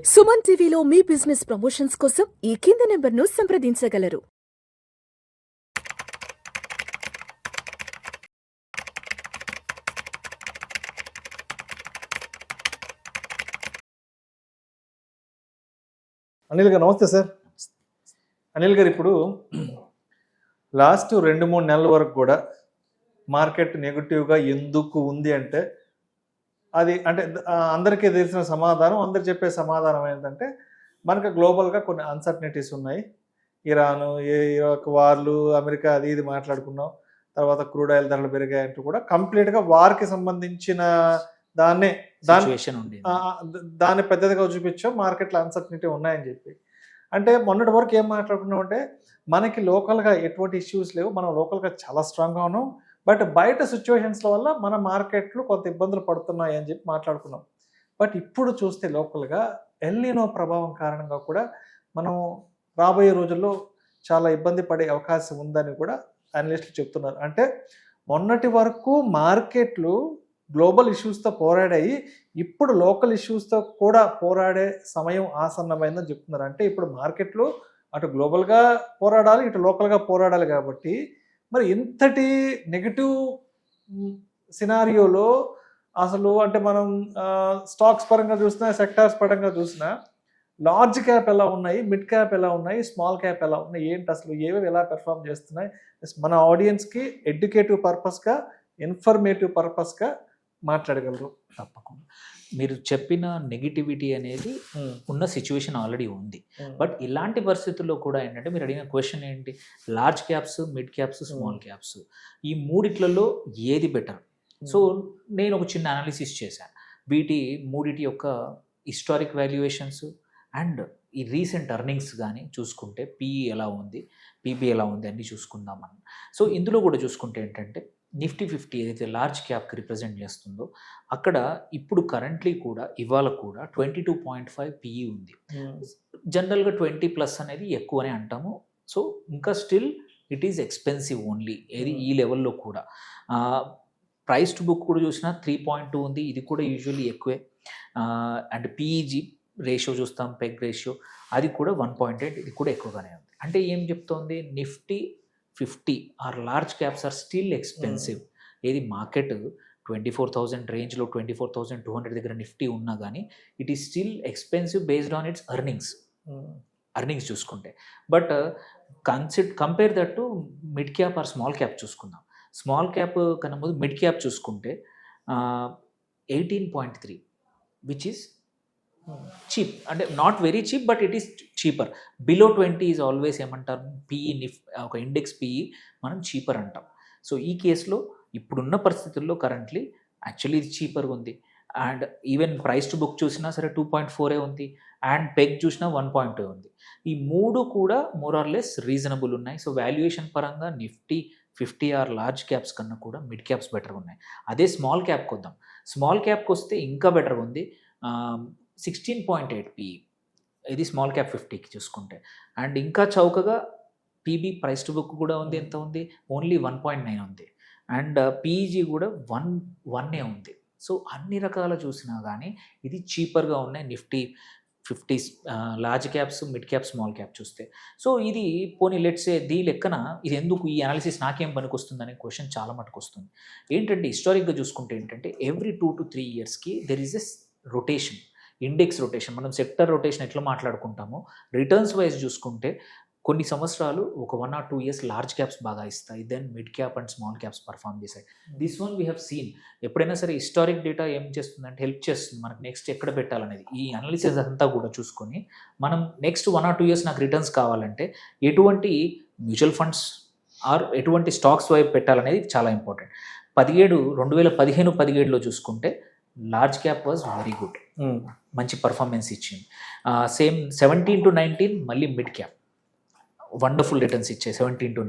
సుమన్ టీవీలో మీ business promotions కోసం ఈ కింది నెంబర్ను సంప్రదించగలరు. అనిల్ గారు నమస్తే సార్. అనిల్ గారు, ఇప్పుడు లాస్ట్ 2-3 నెలల వరకు కూడా మార్కెట్ నెగిటివ్గా ఎందుకు ఉంది అంటే అది అంటే అందరికీ తెలిసిన సమాధానం, అందరు చెప్పే సమాధానం ఏంటంటే మనకు గ్లోబల్గా కొన్ని అన్సర్టనిటీస్ ఉన్నాయి. ఇరాను, ఇరాక్ వార్లు, అమెరికా అది ఇది మాట్లాడుకున్నాం. తర్వాత క్రూడ్ ఆయిల్ ధరలు పెరిగాయంటూ కూడా కంప్లీట్గా వార్కి సంబంధించిన దాన్ని పెద్దదిగా చూపించాం. మార్కెట్లో అన్సర్టనిటీ ఉన్నాయని చెప్పి అంటే మొన్నటి వరకు ఏం మాట్లాడుకున్నాం అంటే మనకి లోకల్గా ఎటువంటి ఇష్యూస్ లేవు, మనం లోకల్గా చాలా స్ట్రాంగ్గా ఉన్నాం. బట్ బయట సిచ్యువేషన్స్ల వల్ల మన మార్కెట్లు కొంత ఇబ్బందులు పడుతున్నాయి అని చెప్పి మాట్లాడుకున్నాం. బట్ ఇప్పుడు చూస్తే లోకల్గా ఎల్నినో ప్రభావం కారణంగా కూడా మనం రాబోయే రోజుల్లో చాలా ఇబ్బంది పడే అవకాశం ఉందని కూడా అనలిస్టులు చెప్తున్నారు. అంటే మొన్నటి వరకు మార్కెట్లు గ్లోబల్ ఇష్యూస్తో పోరాడాయి, ఇప్పుడు లోకల్ ఇష్యూస్తో కూడా పోరాడే సమయం ఆసన్నమైందని చెప్తున్నారు. అంటే ఇప్పుడు మార్కెట్లు అటు గ్లోబల్గా పోరాడాలి, ఇటు లోకల్గా పోరాడాలి. కాబట్టి మరి ఇంతటి నెగిటివ్ సినారియోలో అసలు అంటే మనం స్టాక్స్ పరంగా చూసినా, సెక్టార్స్ పరంగా చూసినా లార్జ్ క్యాప్ ఎలా ఉన్నాయి, మిడ్ క్యాప్ ఎలా ఉన్నాయి, స్మాల్ క్యాప్ ఎలా ఉన్నాయి, ఏంటి అసలు ఏవేవి ఎలా పెర్ఫామ్ చేస్తున్నాయి, మన ఆడియన్స్కి ఎడ్యుకేటివ్ పర్పస్గా, ఇన్ఫర్మేటివ్ పర్పస్గా మాట్లాడగలరు. తప్పకుండా మీరు చెప్పిన నెగిటివిటీ అనేది ఉన్న సిచ్యువేషన్ ఆల్రెడీ ఉంది. బట్ ఇలాంటి పరిస్థితుల్లో కూడా ఏంటంటే మీరు అడిగిన క్వశ్చన్ ఏంటి, large caps, mid caps, small caps, ఈ మూడిట్లలో ఏది బెటర్? సో నేను ఒక చిన్న అనాలిసిస్ చేశాను. వీటి మూడిటి యొక్క హిస్టారిక్ వాల్యుయేషన్స్ అండ్ ఈ రీసెంట్ ఎర్నింగ్స్ కానీ చూసుకుంటే పిఈ ఎలా ఉంది, పీబీ ఎలా ఉంది అన్నీ చూసుకుందాం మనం. సో ఇందులో కూడా చూసుకుంటే ఏంటంటే నిఫ్టీ 50 ఏదైతే లార్జ్ క్యాప్కి రిప్రజెంట్ చేస్తుందో అక్కడ ఇప్పుడు కరెంట్లీ కూడా ఇవాళ కూడా 22.5 పిఈ ఉంది. జనరల్గా 20+ అనేది ఎక్కువనే అంటాము. సో ఇంకా still it is expensive only ఏది ఈ లెవెల్లో కూడా. ప్రైస్ టు బుక్ కూడా చూసినా 3.2 ఉంది, ఇది కూడా యూజువల్లీ ఎక్కువే. అండ్ పిఈజీ రేషియో చూస్తాం, పెగ్ రేషియో అది కూడా 1.8, ఇది కూడా ఎక్కువగానే ఉంది. అంటే ఏం చెప్తోంది, Nifty 50 are large caps are still expensive. ఏది మార్కెట్ 24,000 రేంజ్లో 24,200 దగ్గర నిఫ్టీ ఉన్నా కానీ it is still expensive based on its earnings చూసుకుంటే. But compare that to mid cap or small cap చూసుకుందాం. స్మాల్ క్యాప్ కన్నా ముందు మిడ్ క్యాప్ చూసుకుంటే 18.3 విచ్ ఈస్ చీప్, అంటే not very cheap but it is cheaper. Below 20 is always ఏమంటారు, PE ఒక index PE మనం cheaper అంటాం. సో ఈ కేసులో ఇప్పుడున్న పరిస్థితుల్లో కరెంట్లీ యాక్చువల్లీ ఇది చీపర్గా ఉంది. And even price to book చూసినా సరే 2.4 ఉంది, అండ్ పెగ్ చూసినా 1.2 ఉంది. ఈ మూడు కూడా మోర్ ఆర్ లెస్ రీజనబుల్ ఉన్నాయి. సో వాల్యుయేషన్ పరంగా నిఫ్టీ 50 ఆర్ లార్జ్ క్యాప్స్ కన్నా కూడా మిడ్ క్యాప్స్ బెటర్గా ఉన్నాయి. అదే స్మాల్ క్యాప్కి వద్దాం. స్మాల్ క్యాప్కి వస్తే ఇంకా బెటర్గా ఉంది, 16.8 పిఈ ఇది స్మాల్ క్యాప్ 50కి చూసుకుంటే. అండ్ ఇంకా చౌకగా పీబీ ప్రైస్ టు బుక్ కూడా ఉంది, ఎంత ఉంది, ఓన్లీ 1.9 ఉంది. అండ్ పీఈజీ కూడా 1 ఉంది. సో అన్ని రకాల చూసినా కానీ ఇది చీపర్గా ఉన్నాయి Nifty 50 large caps, mid cap, small cap చూస్తే. సో ఇది పోనీ లెట్సే దీ లెక్కన ఇది ఎందుకు ఈ అనాలిసిస్ నాకేం పనికి వస్తుంది అనే క్వశ్చన్ చాలా మటుకు వస్తుంది. ఏంటంటే హిస్టారిక్గా చూసుకుంటే ఏంటంటే ఎవ్రీ 2 to 3 ఇయర్స్కి there is a rotation, index rotation. మనం సెక్టర్ రొటేషన్ ఎట్లా మాట్లాడుకుంటామో రిటర్న్స్ వైజ్ చూసుకుంటే కొన్ని సంవత్సరాలు ఒక 1 or 2 ఇయర్స్ లార్జ్ క్యాప్స్ బాగా ఇస్తాయి, then mid cap and small caps perform చేశాయి. This one we have seen. ఎప్పుడైనా సరే హిస్టారిక్ డేటా ఏం చేస్తుందంటే హెల్ప్ చేస్తుంది మనకు నెక్స్ట్ ఎక్కడ పెట్టాలనేది. ఈ అనాలిసిస్ అంతా కూడా చూసుకొని మనం నెక్స్ట్ 1 or 2 ఇయర్స్ నాకు రిటర్న్స్ కావాలంటే ఎటువంటి మ్యూచువల్ ఫండ్స్ ఆర్ ఎటువంటి స్టాక్స్ వైపు పెట్టాలనేది చాలా ఇంపార్టెంట్. 2015-17లో చూసుకుంటే large cap was very good, మంచి పర్ఫార్మెన్స్ ఇచ్చింది. సేమ్ 17 to 19 మళ్ళీ మిడ్ క్యాప్ వండర్ఫుల్ రిటర్న్స్ ఇచ్చాయి. 17 to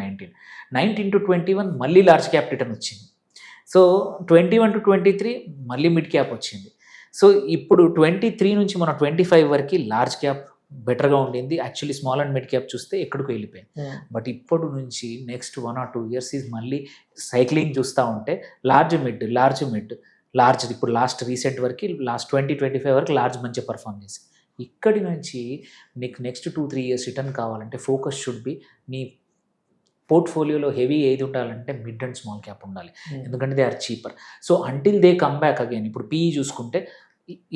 19 to 21 మళ్ళీ లార్జ్ క్యాప్ రిటర్న్ వచ్చింది. సో 21 to 23 మళ్ళీ మిడ్ క్యాప్ వచ్చింది. సో ఇప్పుడు 23 నుంచి మన 25 వరకు లార్జ్ క్యాప్ బెటర్గా ఉండింది. Actually small and mid cap చూస్తే ఎక్కడికి వెళ్ళిపోయింది. బట్ ఇప్పటి నుంచి నెక్స్ట్ 1 or 2 ఇయర్స్ ఈజ్ మళ్ళీ సైక్లింగ్ చూస్తూ ఉంటే లార్జ్ మిడ్ ఇప్పుడు లాస్ట్ రీసెంట్ వరకు లాస్ట్ 20-25 వరకు లార్జ్ మంచిగా పర్ఫామ్ చేసి ఇక్కడి నుంచి నీకు నెక్స్ట్ 2-3 ఇయర్స్ రిటర్న్ కావాలంటే ఫోకస్ షుడ్ బి నీ పోర్ట్ఫోలియోలో హెవీ ఏది ఉండాలంటే మిడ్ అండ్ స్మాల్ క్యాప్ ఉండాలి, ఎందుకంటే they are cheaper. So until they come back again. ఇప్పుడు పీఈ చూసుకుంటే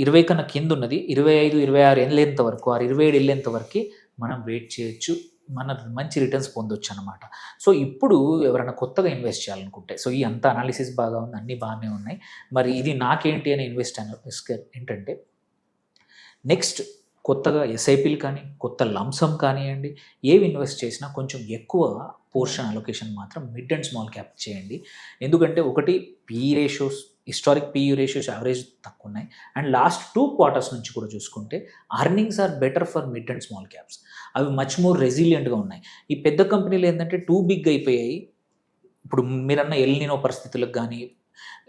20 కన్నా కింద ఉన్నది 25-26 వెళ్ళేంత వరకు, 27 వెళ్ళేంత వరకు మనం వెయిట్ చేయొచ్చు, మన మంచి రిటర్న్స్ పొందొచ్చు అనమాట. సో ఇప్పుడు ఎవరైనా కొత్తగా ఇన్వెస్ట్ చేయాలనుకుంటే, సో ఈ అంత అనాలిసిస్ బాగా ఉంది, అన్నీ బాగానే ఉన్నాయి, మరి ఇది నాకేంటి అని ఇన్వెస్ట్ ఏంటంటే నెక్స్ట్ కొత్తగా ఎస్ఐపీలు కానీ కొత్త లంసమ్ కానివ్వండి, ఏవి ఇన్వెస్ట్ చేసినా కొంచెం ఎక్కువ పోర్షన్ అలొకేషన్ మాత్రం మిడ్ అండ్ స్మాల్ క్యాప్ చేయండి. ఎందుకంటే ఒకటి PE ratios, historic PE ratios average తక్కువ ఉన్నాయి, అండ్ లాస్ట్ 2 quarters నుంచి కూడా చూసుకుంటే earnings are better for mid and small caps. అవి మచ్ మోర్ రెసిలియంట్గా ఉన్నాయి. ఈ పెద్ద కంపెనీలు ఏంటంటే టూ బిగ్ అయిపోయాయి. ఇప్పుడు మీరన్న ఎల్నినో పరిస్థితులకు కానీ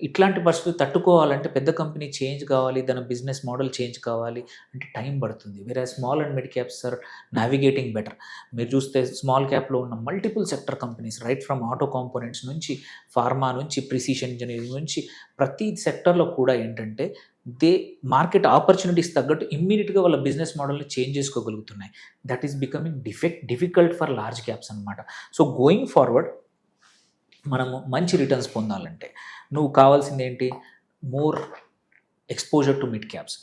ఇట్లాంటి పరిస్థితులు తట్టుకోవాలంటే పెద్ద కంపెనీ చేంజ్ కావాలి, దాని బిజినెస్ మోడల్ చేంజ్ కావాలి అంటే టైం పడుతుంది. వేరే small and mid caps are navigating better. మీరు చూస్తే స్మాల్ క్యాప్లో ఉన్న multiple sector companies, right from auto components నుంచి ఫార్మా నుంచి ప్రిసిషన్ ఇంజనీరింగ్ నుంచి ప్రతి సెక్టర్లో కూడా ఏంటంటే మార్కెట్ ఆపర్చునిటీస్ తగ్గట్టు ఇమ్మీడియట్గా వాళ్ళ బిజినెస్ మోడల్ని చేంజ్ చేసుకోగలుగుతున్నాయి. That is becoming difficult for large caps అనమాట. సో గోయింగ్ ఫార్వర్డ్ మనము మంచి రిటర్న్స్ పొందాలంటే నువ్వు కావాల్సింది ఏంటి, more exposure to mid caps.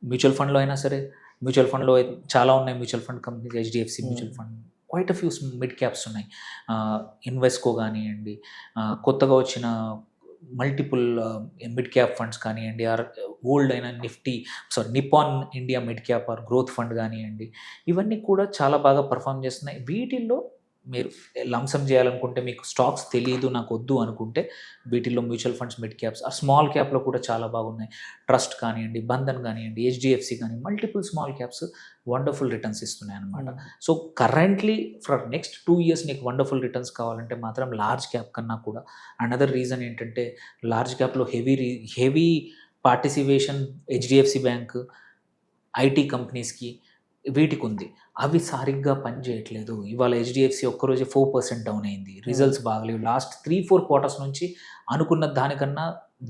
Mutual ఫండ్లో అయినా సరే, మ్యూచువల్ ఫండ్లో చాలా ఉన్నాయి mutual fund companies, HDFC mutual fund, quite a few mid caps ఉన్నాయి. ఇన్వెస్కో కానివ్వండి, కొత్తగా వచ్చిన మల్టిపుల్ మిడ్ క్యాప్ ఫండ్స్ కానివ్వండి, ఆర్ ఓల్డ్ అయిన Nippon India mid cap or growth fund కానివ్వండి, ఇవన్నీ కూడా చాలా బాగా పర్ఫామ్ చేస్తున్నాయి. వీటిల్లో మీరు లంసమ్ చేయాలనుకుంటే, మీకు స్టాక్స్ తెలియదు నాకు వద్దు అనుకుంటే, వీటిల్లో మ్యూచువల్ ఫండ్స్ మిడ్ క్యాప్స్ ఆ స్మాల్ క్యాప్లో కూడా చాలా బాగున్నాయి. ట్రస్ట్ కానివ్వండి, బంధన్ కానివ్వండి, హెచ్డిఎఫ్సి కానీ multiple small caps wonderful returns ఇస్తున్నాయి అన్నమాట. So currently for next 2 years నీకు వండర్ఫుల్ రిటర్న్స్ కావాలంటే మాత్రం లార్జ్ క్యాప్ కన్నా కూడా, అనదర్ రీజన్ ఏంటంటే లార్జ్ క్యాప్లో heavy participation HDFC bank, IT కంపెనీస్కి వీటికి ఉంది. అవి సరిగ్గా పనిచేయట్లేదు. ఇవాళ హెచ్డిఎఫ్సి ఒక్కరోజే 4% డౌన్ అయింది, రిజల్ట్స్ బాగలేవు. లాస్ట్ 3-4 quarters నుంచి అనుకున్న దానికన్నా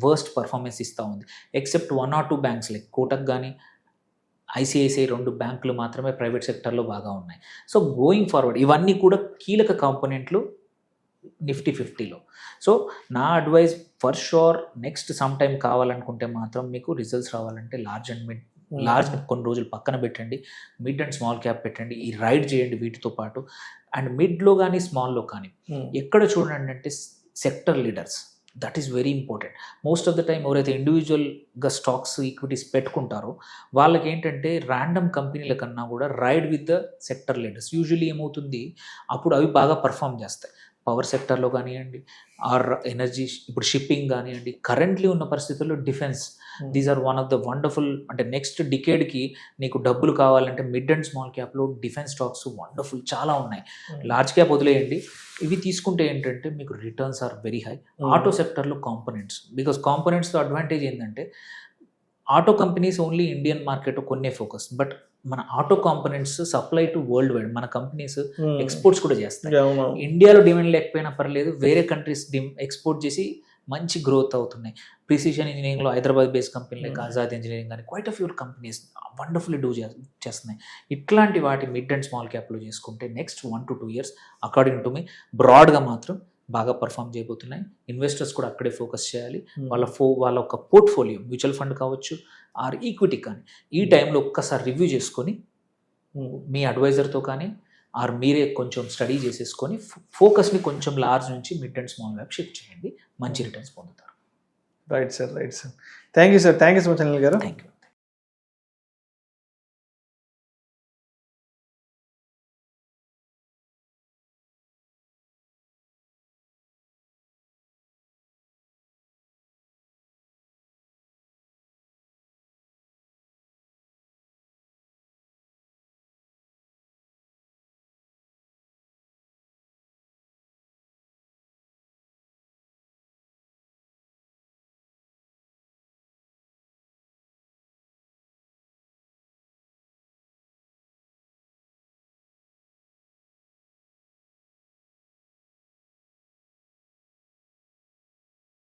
వర్స్ట్ పర్ఫార్మెన్స్ ఇస్తూ ఉంది. Except 1 or 2 banks like Kotak కానీ ఐసిఐసిఐ 2 బ్యాంకులు మాత్రమే ప్రైవేట్ సెక్టర్లో బాగా ఉన్నాయి. సో గోయింగ్ ఫార్వర్డ్ ఇవన్నీ కూడా కీలక కాంపోనెంట్లు నిఫ్టీ 50లో. సో నా advise for sure next some time కావాలనుకుంటే మాత్రం మీకు రిజల్ట్స్ రావాలంటే లార్జ్ కొన్ని రోజులు పక్కన పెట్టండి, మిడ్ అండ్ స్మాల్ క్యాప్ పెట్టండి, ఈ రైడ్ చేయండి వీటితో పాటు. అండ్ మిడ్లో కానీ స్మాల్లో కానీ ఎక్కడ చూడండి అంటే sector leaders, that is very important. Most of the time ఎవరైతే ఇండివిజువల్గా స్టాక్స్ ఈక్విటీస్ పెట్టుకుంటారో వాళ్ళకి ఏంటంటే ర్యాండమ్ కంపెనీల కన్నా కూడా ride with the sector leaders. Usually ఏమవుతుంది, అప్పుడు అవి బాగా పర్ఫామ్ చేస్తాయి. పవర్ సెక్టర్లో కానివ్వండి, ఆర్ ఎనర్జీ, ఇప్పుడు షిప్పింగ్ కానివ్వండి, కరెంట్లీ ఉన్న పరిస్థితుల్లో defence, these are one of the wonderful. అంటే నెక్స్ట్ డికేడ్కి నీకు డబ్బులు కావాలంటే మిడ్ అండ్ స్మాల్ క్యాప్లో డిఫెన్స్ స్టాక్స్ వండర్ఫుల్ చాలా ఉన్నాయి. లార్జ్ క్యాప్ వదిలేయండి, ఇవి తీసుకుంటే ఏంటంటే మీకు returns are very high. Auto సెక్టర్లో కాంపోనెంట్స్, బికాస్ కాంపోనెంట్స్తో అడ్వాంటేజ్ ఏంటంటే auto companies only Indian market కొన్నే ఫోకస్, బట్ మన auto components supply to world wide. మన కంపెనీస్ ఎక్స్పోర్ట్స్ కూడా చేస్తాయి. ఇండియాలో డిమాండ్ లేకపోయినా పర్లేదు, వేరే కంట్రీస్ ఎక్స్పోర్ట్ చేసి మంచి గ్రోత్ అవుతున్నాయి. ప్రిసిషన్ ఇంజనీరింగ్లో Hyderabad based company like Azad engineering కానీ quite a few companies wonderfully చేస్తున్నాయి. ఇట్లాంటి వాటి మిడ్ అండ్ స్మాల్ క్యాప్లో చేసుకుంటే next 1 to 2 years according to మీ బ్రాడ్గా మాత్రం బాగా పర్ఫామ్ చేయబోతున్నాయి. ఇన్వెస్టర్స్ కూడా అక్కడే ఫోకస్ చేయాలి. వాళ్ళ ఒక పోర్ట్ఫోలియో మ్యూచువల్ ఫండ్ కావచ్చు ఆర్ ఈక్విటీ కానీ ఈ టైంలో ఒక్కసారి రివ్యూ చేసుకొని మీ అడ్వైజర్తో కానీ ఆర్ మీరే కొంచెం స్టడీ చేసేసుకొని ఫోకస్ని కొంచెం లార్జ్ నుంచి మిడ్ అండ్ స్మాల్ వైపు షిఫ్ట్ చేయండి, మంచి రిటర్న్స్ పొందుతారు. Right sir. Thank you sir. Thank you so much Anil garu. Thank you.